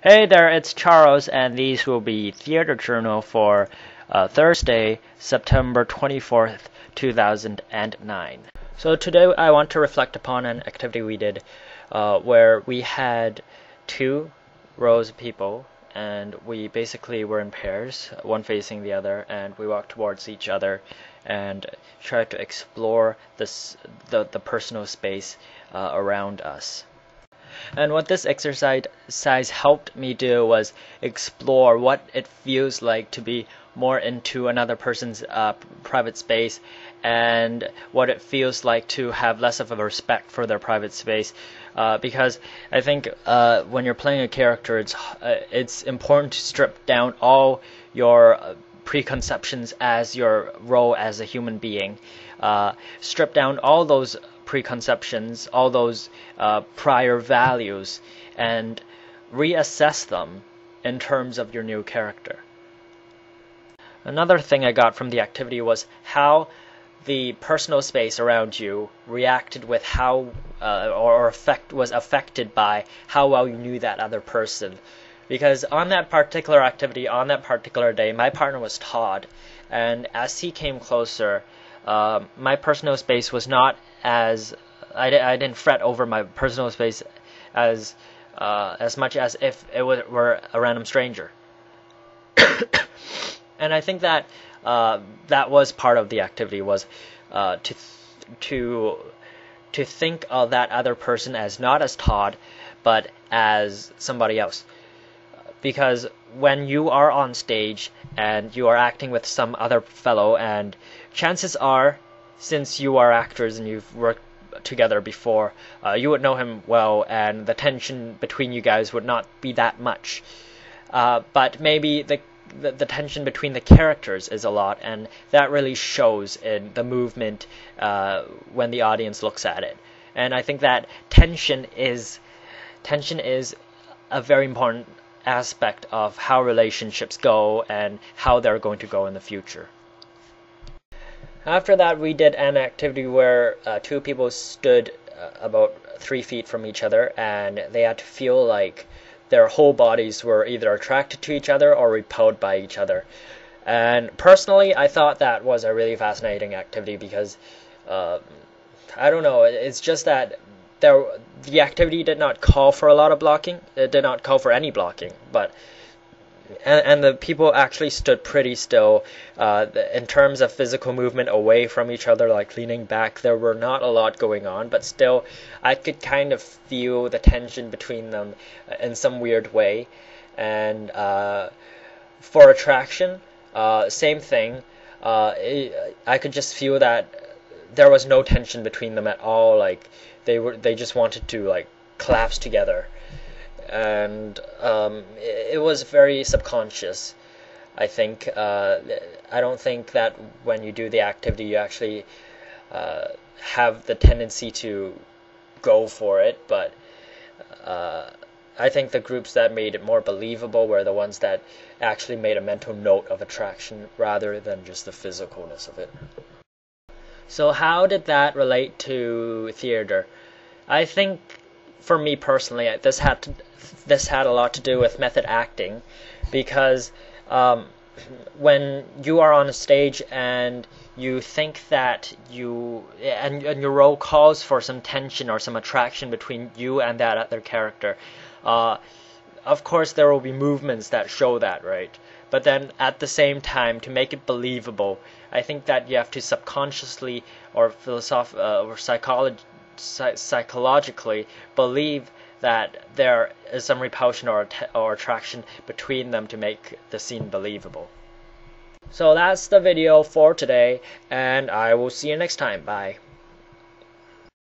Hey there, it's Charles, and these will be Theater Journal for Thursday, September 24th, 2009. So today I want to reflect upon an activity we did where we had two rows of people, and we basically were in pairs, one facing the other, and we walked towards each other and tried to explore the personal space around us. And what this exercise helped me do was explore what it feels like to be more into another person's private space, and what it feels like to have less of a respect for their private space. Because I think when you're playing a character, it's important to strip down all your preconceptions as your role as a human being. Strip down all those preconceptions, all those prior values, and reassess them in terms of your new character. Another thing I got from the activity was how the personal space around you reacted with how was affected by how well you knew that other person. Because on that particular activity, on that particular day, my partner was Todd, and as he came closer, my personal space was not as I didn't fret over my personal space as much as if it were a random stranger. And I think that that was part of the activity, was to think of that other person as not as Todd, but as somebody else. Because when you are on stage and you are acting with some other fellow, and chances are, since you are actors and you've worked together before, you would know him well, and the tension between you guys would not be that much. But maybe the tension between the characters is a lot, and that really shows in the movement when the audience looks at it. And I think that tension is a very important aspect of how relationships go and how they're going to go in the future. After that, we did an activity where two people stood about 3 feet from each other, and they had to feel like their whole bodies were either attracted to each other or repelled by each other. And personally, I thought that was a really fascinating activity because, I don't know, it's just that the activity did not call for a lot of blocking. It did not call for any blocking, but and the people actually stood pretty still. In terms of physical movement away from each other, like leaning back, there were not a lot going on, but still I could kind of feel the tension between them in some weird way. And for attraction, same thing. I could just feel that there was no tension between them at all. Like they just wanted to like collapse together. And it was very subconscious, I think. I don't think that when you do the activity you actually have the tendency to go for it, but I think the groups that made it more believable were the ones that actually made a mental note of attraction rather than just the physicalness of it. So how did that relate to theater? I think for me personally, this had a lot to do with method acting, because when you are on a stage and you think that and your role calls for some tension or some attraction between you and that other character, of course there will be movements that show that, right? But then at the same time, to make it believable, I think that you have to subconsciously or psychologically believe that there is some repulsion or attraction between them to make the scene believable. So that's the video for today, and I will see you next time. Bye.